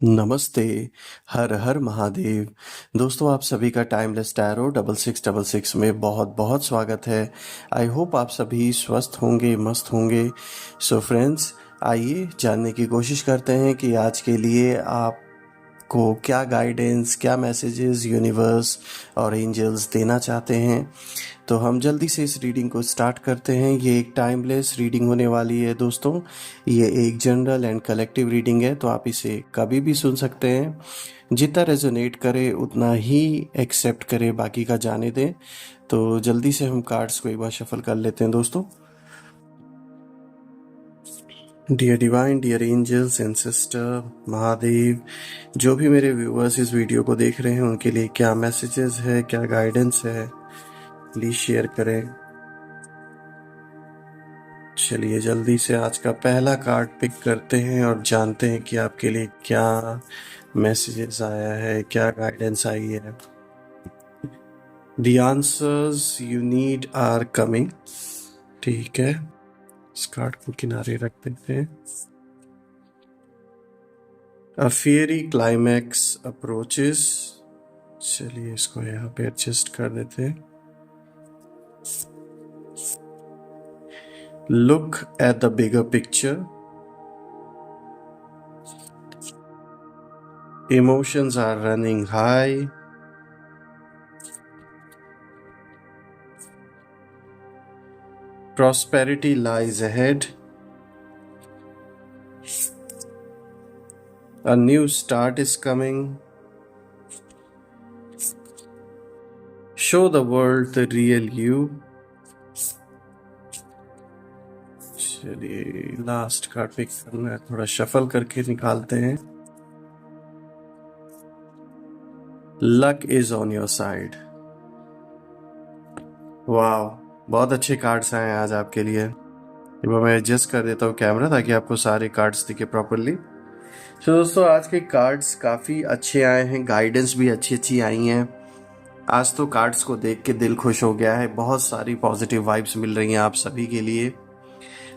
नमस्ते, हर हर महादेव। दोस्तों आप सभी का टाइमलेस टैरो 6666 में बहुत बहुत स्वागत है। आई होप आप सभी स्वस्थ होंगे, मस्त होंगे। सो फ्रेंड्स, आइए जानने की कोशिश करते हैं कि आज के लिए आपको क्या गाइडेंस, क्या मैसेजेस यूनिवर्स और एंजल्स देना चाहते हैं। तो हम जल्दी से इस रीडिंग को स्टार्ट करते हैं। ये एक टाइमलेस रीडिंग होने वाली है दोस्तों। ये एक जनरल एंड कलेक्टिव रीडिंग है, तो आप इसे कभी भी सुन सकते हैं। जितना रेजोनेट करे उतना ही एक्सेप्ट करे, बाकी का जाने दें। तो जल्दी से हम कार्ड्स को एक बार शफल कर लेते हैं दोस्तों। Dear divine, dear angels and sister, Mahadev, जो भी मेरे व्यूअर्स इस वीडियो को देख रहे हैं उनके लिए क्या मैसेजेस है, क्या गाइडेंस है, प्लीज शेयर करें। चलिए जल्दी से आज का पहला कार्ड पिक करते हैं और जानते हैं कि आपके लिए क्या मैसेजेस आया है, क्या गाइडेंस आई है। The answers you need are coming। ठीक है, इस कार्ड को किनारे रख देते हैं। A fiery climax approaches। चलिए इसको यहाँ पे एडजस्ट कर देते हैं। Look at the bigger picture। Emotions are running high। Prosperity lies ahead। A new start is coming। Show the world the real you। चलिए लास्ट कार्ड पिक करना है, थोड़ा शफल करके निकालते हैं। Luck is on your side. वाह, बहुत अच्छे कार्ड्स आए हैं आज आपके लिए। मैं एडजस्ट कर देता हूँ कैमरा ताकि आपको सारे कार्ड्स दिखे प्रॉपरली। तो दोस्तों आज के कार्ड्स काफ़ी अच्छे आए हैं, गाइडेंस भी अच्छी अच्छी आई हैं। आज तो कार्ड्स को देख के दिल खुश हो गया है, बहुत सारी पॉजिटिव वाइब्स मिल रही हैं आप सभी के लिए।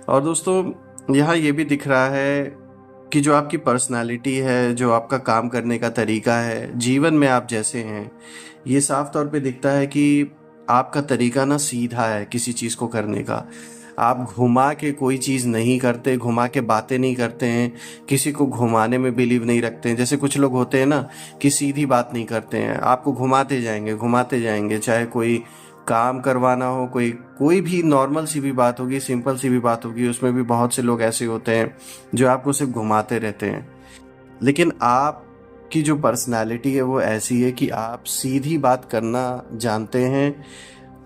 और दोस्तों यहाँ ये भी दिख रहा है कि जो आपकी पर्सनालिटी है, जो आपका काम करने का तरीका है, जीवन में आप जैसे हैं, ये साफ तौर पे दिखता है कि आपका तरीका ना सीधा है किसी चीज़ को करने का। आप घुमा के कोई चीज़ नहीं करते, घुमा के बातें नहीं करते हैं, किसी को घुमाने में बिलीव नहीं रखते हैं। जैसे कुछ लोग होते हैं ना कि सीधी बात नहीं करते हैं, आपको घुमाते जाएंगे, चाहे कोई काम करवाना हो, कोई भी नॉर्मल सी भी बात होगी, सिंपल सी भी बात होगी, उसमें भी बहुत से लोग ऐसे होते हैं जो आपको सिर्फ घुमाते रहते हैं। लेकिन आपकी जो पर्सनालिटी है वो ऐसी है कि आप सीधी बात करना जानते हैं,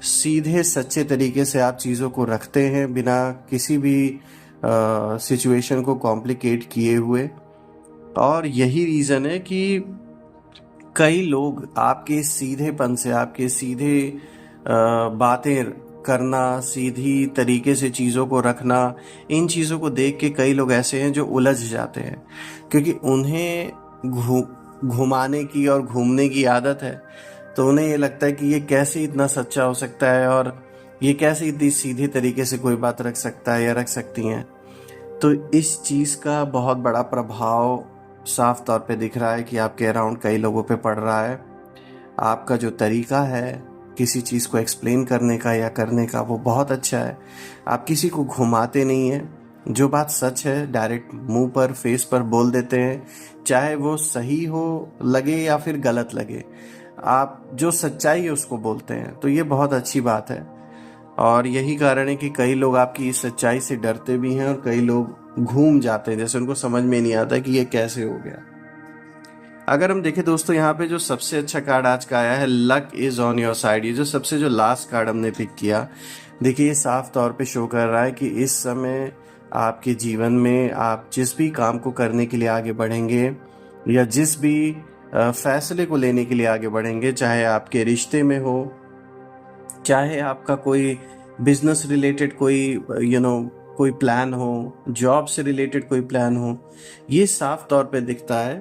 सीधे सच्चे तरीके से आप चीज़ों को रखते हैं बिना किसी भी सिचुएशन को कॉम्प्लिकेट किए हुए। और यही रीज़न है कि कई लोग आपके सीधेपन से, आपके सीधे बातें करना, सीधी तरीके से चीज़ों को रखना, इन चीज़ों को देख के कई लोग ऐसे हैं जो उलझ जाते हैं, क्योंकि उन्हें घुमाने की और घूमने की आदत है। तो उन्हें ये लगता है कि ये कैसे इतना सच्चा हो सकता है और ये कैसे इतनी सीधे तरीके से कोई बात रख सकता है या रख सकती हैं। तो इस चीज़ का बहुत बड़ा प्रभाव साफ तौर पे दिख रहा है कि आपके अराउंड कई लोगों पे पड़ रहा है। आपका जो तरीका है किसी चीज़ को एक्सप्लेन करने का या करने का, वो बहुत अच्छा है। आप किसी को घुमाते नहीं हैं, जो बात सच है डायरेक्ट मुंह पर, फेस पर बोल देते हैं, चाहे वो सही हो लगे या फिर गलत लगे। आप जो सच्चाई है उसको बोलते हैं, तो ये बहुत अच्छी बात है। और यही कारण है कि कई लोग आपकी इस सच्चाई से डरते भी हैं और कई लोग घूम जाते हैं, जैसे उनको समझ में नहीं आता कि ये कैसे हो गया। अगर हम देखें दोस्तों, यहाँ पे जो सबसे अच्छा कार्ड आज का आया है, luck is on your side. ये जो लास्ट कार्ड हमने पिक किया, देखिए ये साफ तौर पे शो कर रहा है कि इस समय आपके जीवन में आप जिस भी काम को करने के लिए आगे बढ़ेंगे या जिस भी फैसले को लेने के लिए आगे बढ़ेंगे, चाहे आपके रिश्ते में हो, चाहे आपका कोई बिजनेस रिलेटेड कोई प्लान हो, जॉब से रिलेटेड कोई प्लान हो, ये साफ तौर पे दिखता है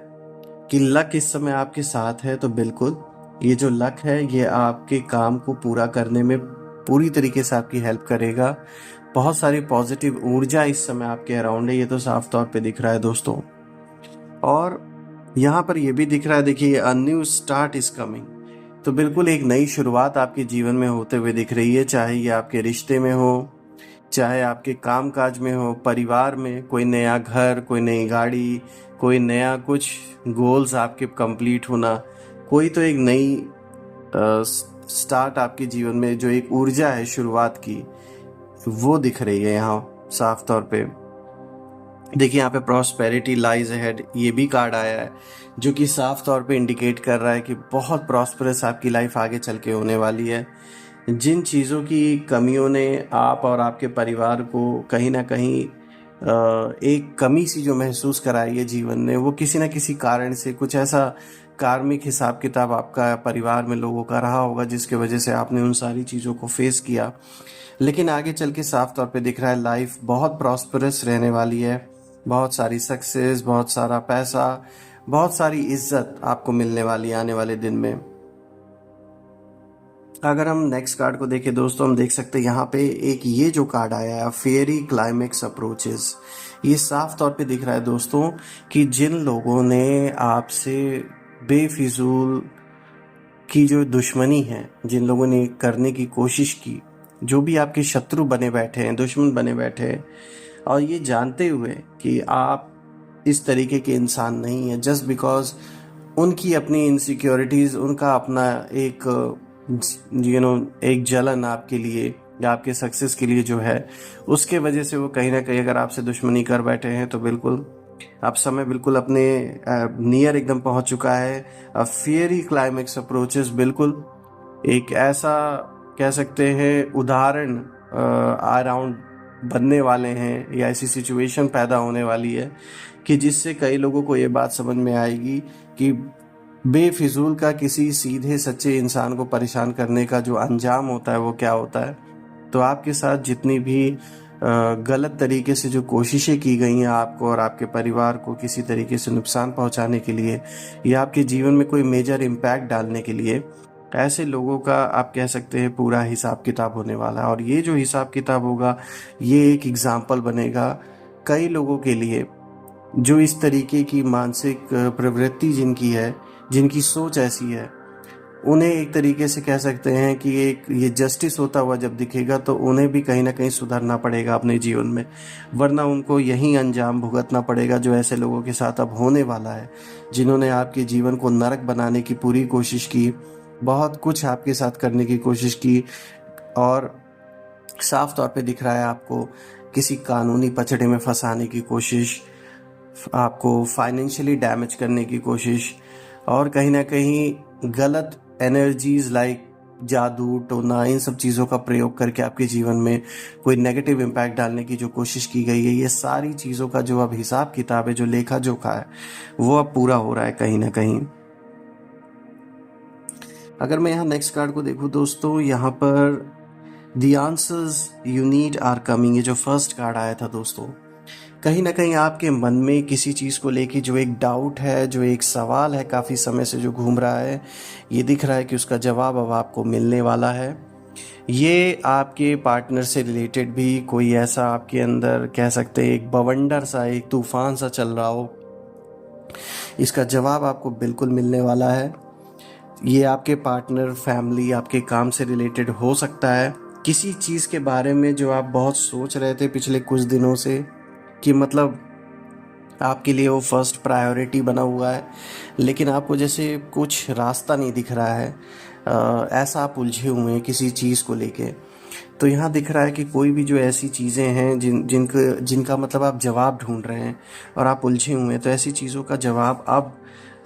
कि लक इस समय आपके साथ है। तो बिल्कुल ये जो लक है ये आपके काम को पूरा करने में पूरी तरीके से आपकी हेल्प करेगा। बहुत सारी पॉजिटिव ऊर्जा इस समय आपके अराउंड है, ये तो साफ तौर पे दिख रहा है दोस्तों। और यहाँ पर ये भी दिख रहा है, देखिए, a new start is coming. तो बिल्कुल एक नई शुरुआत आपके जीवन में होते हुए दिख रही है, चाहे ये आपके रिश्ते में हो, चाहे आपके काम काज में हो, परिवार में, कोई नया घर, कोई नई गाड़ी, कोई नया कुछ गोल्स आपके कंप्लीट होना, कोई तो एक नई स्टार्ट आपके जीवन में, जो एक ऊर्जा है शुरुआत की, वो दिख रही है यहाँ साफ तौर पे। देखिए यहाँ पे प्रॉस्पेरिटी लाइज अहेड, ये भी कार्ड आया है, जो कि साफ तौर पे इंडिकेट कर रहा है कि बहुत प्रॉस्परस आपकी लाइफ आगे चल के होने वाली है। जिन चीज़ों की कमियों ने आप और आपके परिवार को कहीं ना कहीं एक कमी सी जो महसूस कराई है जीवन में, वो किसी न किसी कारण से कुछ ऐसा कार्मिक हिसाब किताब आपका परिवार में लोगों का रहा होगा, जिसके वजह से आपने उन सारी चीज़ों को फेस किया। लेकिन आगे चल के साफ तौर पे दिख रहा है लाइफ बहुत प्रॉस्परस रहने वाली है, बहुत सारी सक्सेस, बहुत सारा पैसा, बहुत सारी इज्जत आपको मिलने वाली है आने वाले दिन में। अगर हम नेक्स्ट कार्ड को देखें दोस्तों, हम देख सकते हैं यहाँ पे एक ये जो कार्ड आया है, फेयरी क्लाइमेक्स अप्रोचेस। ये साफ तौर पे दिख रहा है दोस्तों कि जिन लोगों ने आपसे बेफिजूल की जो दुश्मनी है, जिन लोगों ने करने की कोशिश की, जो भी आपके शत्रु बने बैठे हैं, दुश्मन बने बैठे हैं, और ये जानते हुए कि आप इस तरीके के इंसान नहीं हैं, जस्ट बिकॉज उनकी अपनी इनसिक्योरिटीज़, उनका अपना एक एक जलन आपके लिए या आपके सक्सेस के लिए जो है, उसके वजह से वो कहीं ना कहीं अगर आपसे दुश्मनी कर बैठे हैं, तो बिल्कुल अब समय बिल्कुल अपने नियर एकदम पहुंच चुका है। फियरी क्लाइमेक्स अप्रोचेस बिल्कुल एक ऐसा कह सकते हैं उदाहरण अराउंड बनने वाले हैं, या ऐसी सिचुएशन पैदा होने वाली है कि जिससे कई लोगों को ये बात समझ में आएगी कि बेफिजूल का किसी सीधे सच्चे इंसान को परेशान करने का जो अंजाम होता है वो क्या होता है। तो आपके साथ जितनी भी गलत तरीके से जो कोशिशें की गई हैं आपको और आपके परिवार को किसी तरीके से नुकसान पहुंचाने के लिए, या आपके जीवन में कोई मेजर इम्पैक्ट डालने के लिए, ऐसे लोगों का आप कह सकते हैं पूरा हिसाब किताब होने वाला है। और ये जो हिसाब किताब होगा, ये एक एग्जाम्पल बनेगा कई लोगों के लिए जो इस तरीके की मानसिक प्रवृत्ति जिनकी है, जिनकी सोच ऐसी है, उन्हें एक तरीके से कह सकते हैं कि एक ये जस्टिस होता हुआ जब दिखेगा, तो उन्हें भी कहीं ना कहीं सुधरना पड़ेगा अपने जीवन में, वरना उनको यही अंजाम भुगतना पड़ेगा जो ऐसे लोगों के साथ अब होने वाला है, जिन्होंने आपके जीवन को नरक बनाने की पूरी कोशिश की, बहुत कुछ आपके साथ करने की कोशिश की, और साफ तौर पे दिख रहा है आपको किसी कानूनी पचड़े में फंसाने की कोशिश, आपको फाइनेंशियली डैमेज करने की कोशिश, और कहीं ना कहीं गलत एनर्जीज लाइक जादू टोना, इन सब चीज़ों का प्रयोग करके आपके जीवन में कोई नेगेटिव इम्पैक्ट डालने की जो कोशिश की गई है, ये सारी चीज़ों का जो अब हिसाब किताब है, जो लेखा जोखा है, वो अब पूरा हो रहा है कहीं ना कहीं। अगर मैं यहाँ नेक्स्ट कार्ड को देखूँ दोस्तों, यहाँ पर the answers you need are coming, ये जो फर्स्ट कार्ड आया था दोस्तों, कहीं ना कहीं आपके मन में किसी चीज़ को लेके जो एक डाउट है, जो एक सवाल है काफ़ी समय से जो घूम रहा है, ये दिख रहा है कि उसका जवाब अब आपको मिलने वाला है। ये आपके पार्टनर से रिलेटेड भी कोई ऐसा आपके अंदर कह सकते हैं एक बवंडर सा, एक तूफान सा चल रहा हो, इसका जवाब आपको बिल्कुल मिलने वाला है। ये आपके पार्टनर, फैमिली, आपके काम से रिलेटेड हो सकता है, किसी चीज़ के बारे में जो आप बहुत सोच रहे थे पिछले कुछ दिनों से, कि मतलब आपके लिए वो फर्स्ट प्रायोरिटी बना हुआ है, लेकिन आपको जैसे कुछ रास्ता नहीं दिख रहा है, ऐसा आप उलझे हुए हैं किसी चीज़ को लेके। तो यहाँ दिख रहा है कि कोई भी जो ऐसी चीज़ें हैं जिनका मतलब आप जवाब ढूंढ रहे हैं और आप उलझे हुए हैं, तो ऐसी चीज़ों का जवाब अब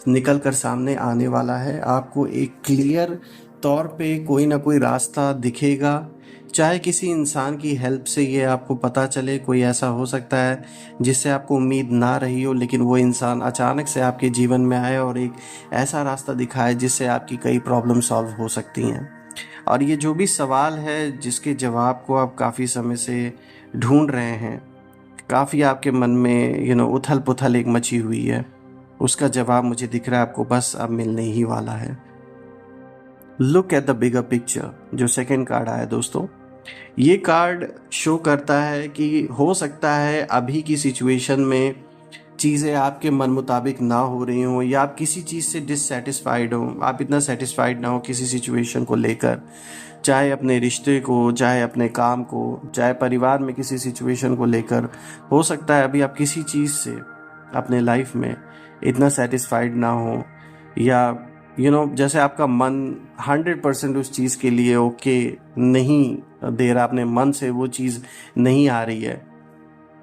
निकल कर सामने आने वाला है। आपको एक क्लियर तौर पे कोई ना कोई रास्ता दिखेगा, चाहे किसी इंसान की हेल्प से ये आपको पता चले। कोई ऐसा हो सकता है जिससे आपको उम्मीद ना रही हो, लेकिन वो इंसान अचानक से आपके जीवन में आए और एक ऐसा रास्ता दिखाए जिससे आपकी कई प्रॉब्लम सॉल्व हो सकती हैं। और ये जो भी सवाल है जिसके जवाब को आप काफ़ी समय से ढूंढ रहे हैं, काफ़ी आपके मन में उथल पुथल एक मची हुई है, उसका जवाब मुझे दिख रहा है आपको बस अब मिलने ही वाला है। Look at the bigger picture, जो सेकंड कार्ड आया दोस्तों, ये कार्ड शो करता है कि हो सकता है अभी की सिचुएशन में चीज़ें आपके मन मुताबिक ना हो रही हों या आप किसी चीज़ से डिससेटिस्फाइड हो, आप इतना सेटिस्फाइड ना हो किसी सिचुएशन को लेकर, चाहे अपने रिश्ते को, चाहे अपने काम को, चाहे परिवार में किसी सिचुएशन को लेकर। हो सकता है अभी आप किसी चीज़ से अपने लाइफ में इतना सेटिस्फाइड ना हो, या जैसे आपका मन 100% उस चीज़ के लिए ओके नहीं दे रहा, अपने मन से वो चीज़ नहीं आ रही है।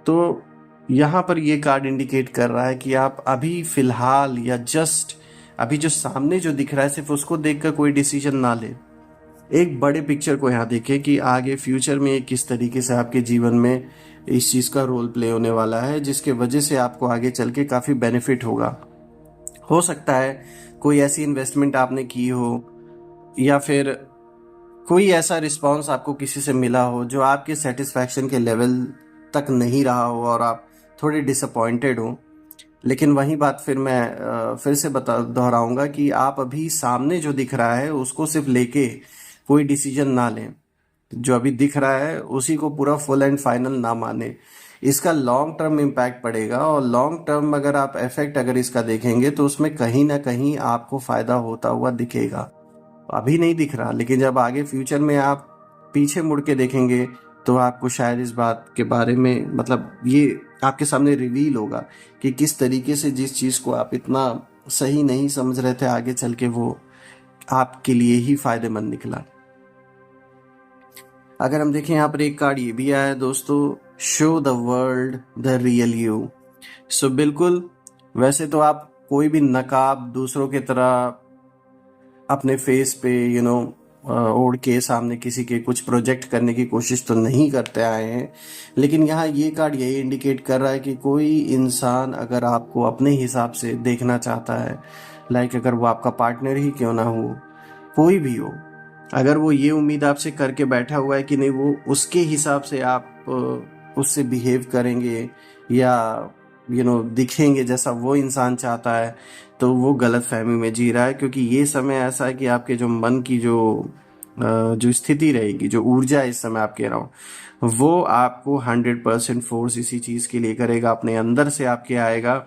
तो यहाँ पर ये कार्ड इंडिकेट कर रहा है कि आप अभी फ़िलहाल या जस्ट अभी जो सामने जो दिख रहा है सिर्फ उसको देखकर कोई डिसीजन ना ले। एक बड़े पिक्चर को यहाँ देखें कि आगे फ्यूचर में ये किस तरीके से आपके जीवन में इस चीज़ का रोल प्ले होने वाला है, जिसके वजह से आपको आगे चल के काफ़ी बेनिफिट होगा। हो सकता है कोई ऐसी इन्वेस्टमेंट आपने की हो, या फिर कोई ऐसा रिस्पांस आपको किसी से मिला हो जो आपके सेटिस्फैक्शन के लेवल तक नहीं रहा हो और आप थोड़े डिसअपॉइंटेड हो। लेकिन वही बात फिर मैं फिर से दोहराऊंगा कि आप अभी सामने जो दिख रहा है उसको सिर्फ लेके कोई डिसीजन ना लें। जो अभी दिख रहा है उसी को पूरा फुल एंड फाइनल ना माने। इसका लॉन्ग टर्म इम्पैक्ट पड़ेगा, और लॉन्ग टर्म अगर आप इफेक्ट अगर इसका देखेंगे तो उसमें कहीं ना कहीं आपको फ़ायदा होता हुआ दिखेगा। अभी नहीं दिख रहा, लेकिन जब आगे फ्यूचर में आप पीछे मुड़ के देखेंगे तो आपको शायद इस बात के बारे में, मतलब ये आपके सामने रिवील होगा कि किस तरीके से जिस चीज़ को आप इतना सही नहीं समझ रहे थे, आगे चल के वो आपके लिए ही फायदेमंद निकला। अगर हम देखें यहाँ पर एक कार्ड ये भी आया है दोस्तों, show the world the real you. So बिल्कुल, वैसे तो आप कोई भी नकाब दूसरों की तरह अपने फेस पे ओढ़ के सामने किसी के कुछ प्रोजेक्ट करने की कोशिश तो नहीं करते आए हैं, लेकिन यहाँ ये कार्ड यही इंडिकेट कर रहा है कि कोई इंसान अगर आपको अपने हिसाब से देखना चाहता है, लाइक अगर वो आपका पार्टनर ही क्यों ना हो, कोई भी हो, अगर वो ये उम्मीद आपसे करके बैठा हुआ है कि नहीं वो उसके हिसाब से आप उससे बिहेव करेंगे या दिखेंगे जैसा वो इंसान चाहता है, तो वो गलत फहमी में जी रहा है। क्योंकि ये समय ऐसा है कि आपके जो मन की जो स्थिति रहेगी, जो ऊर्जा है इस समय आप कह रहा हूँ, वो आपको 100% फोर्स इसी चीज़ के लिए करेगा, अपने अंदर से आपके आएगा।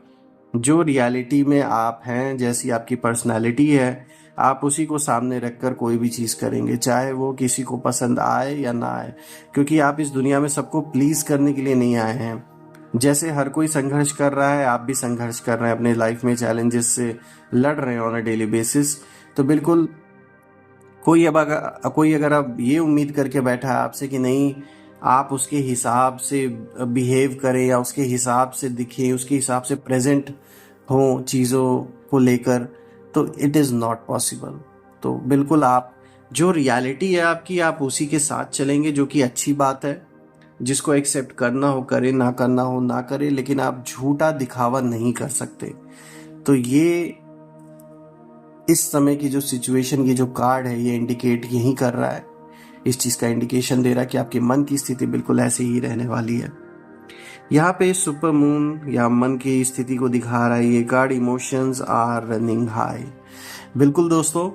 जो रियलिटी में आप हैं, जैसी आपकी पर्सनालिटी है, आप उसी को सामने रखकर कोई भी चीज़ करेंगे, चाहे वो किसी को पसंद आए या ना आए। क्योंकि आप इस दुनिया में सबको प्लीज करने के लिए नहीं आए हैं। जैसे हर कोई संघर्ष कर रहा है, आप भी संघर्ष कर रहे हैं अपने लाइफ में, चैलेंजेस से लड़ रहे हैं ऑन अ डेली बेसिस। तो बिल्कुल कोई अगर अब ये उम्मीद करके बैठा है आपसे कि नहीं आप उसके हिसाब से बिहेव करें या उसके हिसाब से दिखें, उसके हिसाब से प्रेजेंट हों चीज़ों को लेकर, तो इट इज़ नॉट पॉसिबल। तो बिल्कुल आप जो रियलिटी है आपकी, आप उसी के साथ चलेंगे, जो कि अच्छी बात है। जिसको एक्सेप्ट करना हो करे, ना करना हो ना करे, लेकिन आप झूठा दिखावा नहीं कर सकते। तो ये इस समय की जो सिचुएशन की जो कार्ड है ये इंडिकेट यही कर रहा है, इस चीज़ का इंडिकेशन दे रहा है कि आपके मन की स्थिति बिल्कुल ऐसे ही रहने वाली है। यहाँ पे सुपर मून या मन की स्थिति को दिखा रहा है ये card, emotions are running high. बिल्कुल दोस्तों,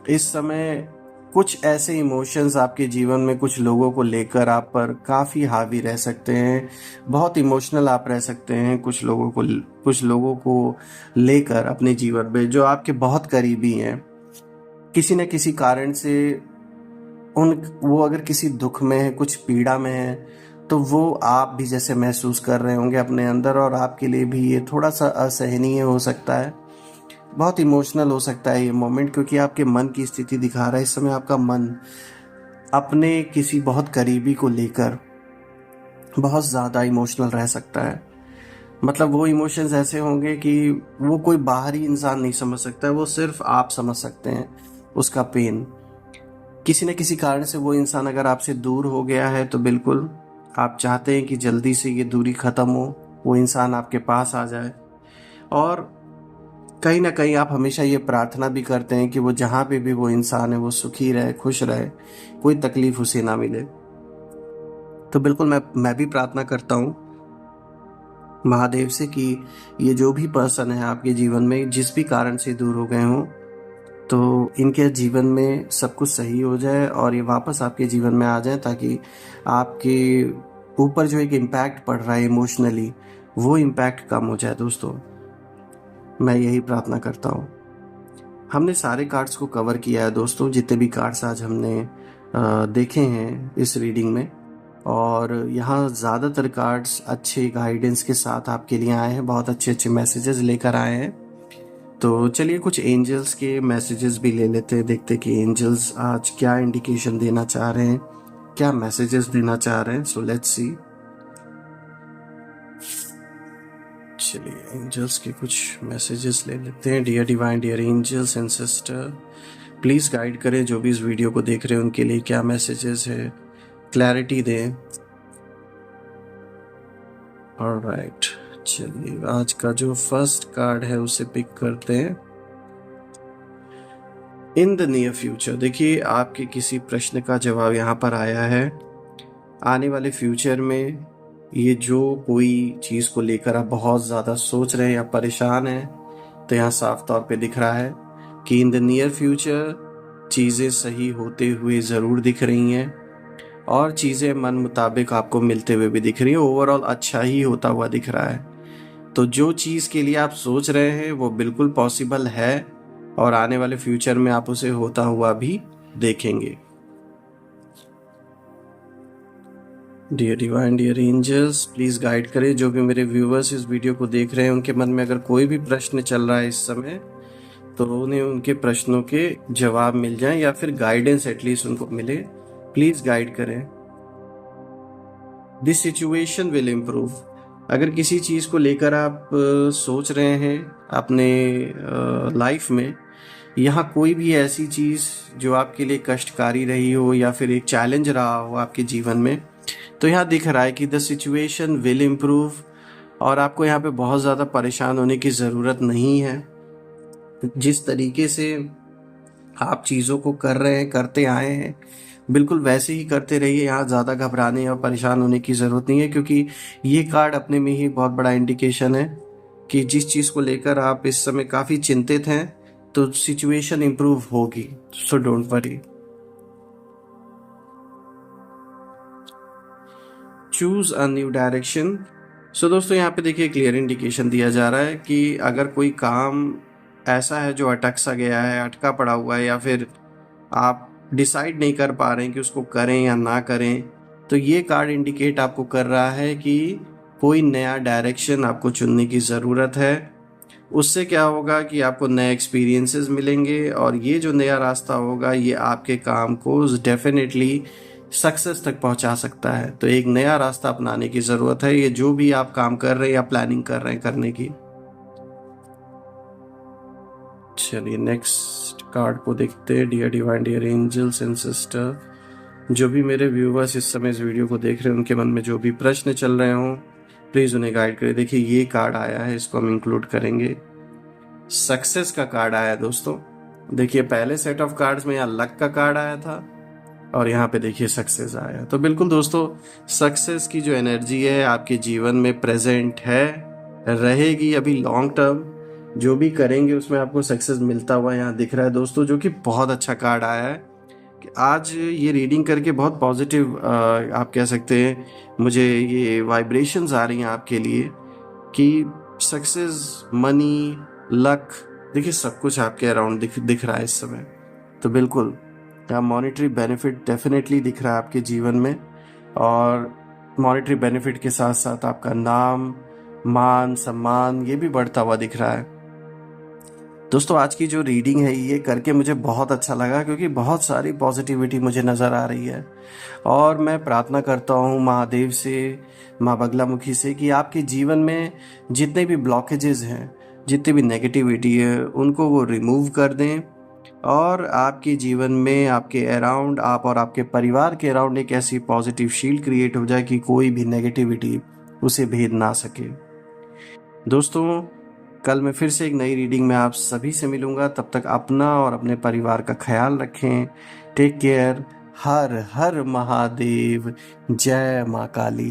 इस समय कुछ ऐसे इमोशंस आपके जीवन में कुछ लोगों को लेकर आप पर काफ़ी हावी रह सकते हैं, बहुत इमोशनल आप रह सकते हैं कुछ लोगों को लेकर अपने जीवन में, जो आपके बहुत करीबी हैं। किसी न किसी कारण से वो अगर किसी दुख में है, कुछ पीड़ा में है, तो वो आप भी जैसे महसूस कर रहे होंगे अपने अंदर, और आपके लिए भी ये थोड़ा सा असहनीय हो सकता है, बहुत इमोशनल हो सकता है ये मोमेंट। क्योंकि आपके मन की स्थिति दिखा रहा है इस समय आपका मन अपने किसी बहुत करीबी को लेकर बहुत ज़्यादा इमोशनल रह सकता है। मतलब वो इमोशंस ऐसे होंगे कि वो कोई बाहरी इंसान नहीं समझ सकता है, वो सिर्फ आप समझ सकते हैं उसका पेन। किसी न किसी कारण से वो इंसान अगर आपसे दूर हो गया है, तो बिल्कुल आप चाहते हैं कि जल्दी से ये दूरी ख़त्म हो, वो इंसान आपके पास आ जाए, और कहीं ना कहीं आप हमेशा ये प्रार्थना भी करते हैं कि वो जहाँ पे भी वो इंसान है वो सुखी रहे, खुश रहे, कोई तकलीफ उसे ना मिले। तो बिल्कुल मैं भी प्रार्थना करता हूँ महादेव से कि ये जो भी पर्सन है आपके जीवन में, जिस भी कारण से दूर हो गए हों, तो इनके जीवन में सब कुछ सही हो जाए और ये वापस आपके जीवन में आ जाए, ताकि आपके ऊपर जो एक इम्पैक्ट पड़ रहा है इमोशनली, वो इम्पैक्ट कम हो जाए दोस्तों, मैं यही प्रार्थना करता हूँ। हमने सारे कार्ड्स को कवर किया है दोस्तों, जितने भी कार्ड्स आज हमने देखे हैं इस रीडिंग में, और यहाँ ज़्यादातर कार्ड्स अच्छे गाइडेंस के साथ आपके लिए आए हैं, बहुत अच्छे अच्छे मैसेजेस लेकर आए हैं। तो चलिए कुछ एंजल्स के मैसेजेस भी ले लेते हैं, देखते कि एंजल्स आज क्या इंडिकेशन देना चाह रहे हैं, क्या मैसेजेस देना चाह रहे हैं। So let's see. चलिए एंजल्स के कुछ मैसेजेस ले लेते हैं। Dear divine, dear angels and sister, please guide करें जो भी इस वीडियो को देख रहे हैं उनके लिए क्या मैसेजेस है, क्लैरिटी दें। ऑलराइट, चलिए आज का जो फर्स्ट कार्ड है उसे पिक करते हैं। इन द नियर फ्यूचर, देखिए आपके किसी प्रश्न का जवाब यहाँ पर आया है। आने वाले फ्यूचर में ये जो कोई चीज़ को लेकर आप बहुत ज़्यादा सोच रहे हैं या परेशान हैं, तो यहाँ साफ तौर पे दिख रहा है कि इन द नियर फ्यूचर चीज़ें सही होते हुए ज़रूर दिख रही हैं, और चीज़ें मन मुताबिक आपको मिलते हुए भी दिख रही हैं। ओवरऑल अच्छा ही होता हुआ दिख रहा है। तो जो चीज़ के लिए आप सोच रहे हैं वो बिल्कुल पॉसिबल है, और आने वाले फ्यूचर में आप उसे होता हुआ भी देखेंगे। Dear divine, dear angels, please guide करें जो भी मेरे व्यूवर्स इस वीडियो को देख रहे हैं, उनके मन में अगर कोई भी प्रश्न चल रहा है इस समय, तो उन्हें उनके प्रश्नों के जवाब मिल जाएं या फिर गाइडेंस एटलीस्ट उनको मिले। प्लीज़ गाइड करें। This situation will improve. अगर किसी चीज़ को लेकर आप सोच रहे हैं अपने लाइफ में, यहाँ कोई भी ऐसी चीज़ जो आपके लिए कष्टकारी रही हो या फिर एक चैलेंज रहा हो आपके जीवन में, तो यहाँ दिख रहा है कि द सिचुएशन विल इम्प्रूव, और आपको यहाँ पे बहुत ज़्यादा परेशान होने की ज़रूरत नहीं है। जिस तरीके से आप चीज़ों को कर रहे हैं, करते आए हैं, बिल्कुल वैसे ही करते रहिए। यहाँ ज़्यादा घबराने और परेशान होने की ज़रूरत नहीं है, क्योंकि ये कार्ड अपने में ही बहुत बड़ा इंडिकेशन है कि जिस चीज़ को लेकर आप इस समय काफ़ी चिंतित हैं, तो सिचुएशन इम्प्रूव होगी। So don't worry. Choose a new direction. So दोस्तों यहाँ पे देखिए क्लियर इंडिकेशन दिया जा रहा है कि अगर कोई काम ऐसा है जो अटक सा गया है, अटका पड़ा हुआ है, या फिर आप डिसाइड नहीं कर पा रहे हैं कि उसको करें या ना करें, तो ये कार्ड इंडिकेट आपको कर रहा है कि कोई नया डायरेक्शन आपको चुनने की ज़रूरत है। उससे क्या होगा कि आपको नए एक्सपीरियंसेस मिलेंगे, और ये जो नया रास्ता होगा ये आपके काम को डेफिनेटली सक्सेस तक पहुंचा सकता है। तो एक नया रास्ता अपनाने की ज़रूरत है, ये जो भी आप काम कर रहे हैं या प्लानिंग कर रहे हैं करने की। चलिए नेक्स्ट कार्ड को देखते हैं। Dear divine, dear angels and sister, जो भी मेरे व्यूवर्स इस समय इस वीडियो को देख रहे हैं, उनके मन में जो भी प्रश्न चल रहे हों, प्लीज़ उन्हें गाइड करें। देखिए ये कार्ड आया है, इसको हम इंक्लूड करेंगे। सक्सेस का कार्ड आया है दोस्तों। देखिए पहले सेट ऑफ कार्ड्स में यहाँ लक का कार्ड आया था, और यहाँ पे देखिए सक्सेस आया। तो बिल्कुल दोस्तों, सक्सेस की जो एनर्जी है आपके जीवन में प्रेजेंट है, रहेगी अभी लॉन्ग टर्म। जो भी करेंगे उसमें आपको सक्सेस मिलता हुआ यहाँ दिख रहा है दोस्तों, जो कि बहुत अच्छा कार्ड आया है। कि आज ये रीडिंग करके बहुत पॉजिटिव आप कह सकते हैं, मुझे ये वाइब्रेशंस आ रही हैं आपके लिए कि सक्सेस, मनी, लक, देखिए सब कुछ आपके अराउंड दिख रहा है इस समय। तो बिल्कुल मॉनेटरी बेनिफिट डेफिनेटली दिख रहा है आपके जीवन में, और मॉनेटरी बेनिफिट के साथ साथ आपका नाम, मान, सम्मान ये भी बढ़ता हुआ दिख रहा है। दोस्तों आज की जो रीडिंग है ये करके मुझे बहुत अच्छा लगा, क्योंकि बहुत सारी पॉजिटिविटी मुझे नज़र आ रही है, और मैं प्रार्थना करता हूँ महादेव से, माँ बगलामुखी से, कि आपके जीवन में जितने भी ब्लॉकेजेस हैं, जितनी भी नेगेटिविटी है, उनको वो रिमूव कर दें, और आपके जीवन में, आपके अराउंड, आप और आपके परिवार के अराउंड एक ऐसी पॉजिटिव शील्ड क्रिएट हो जाए कि कोई भी नेगेटिविटी उसे भेद ना सके। दोस्तों कल मैं फिर से एक नई रीडिंग में आप सभी से मिलूंगा। तब तक अपना और अपने परिवार का ख्याल रखें। Take care. हर हर महादेव। जय माँ काली।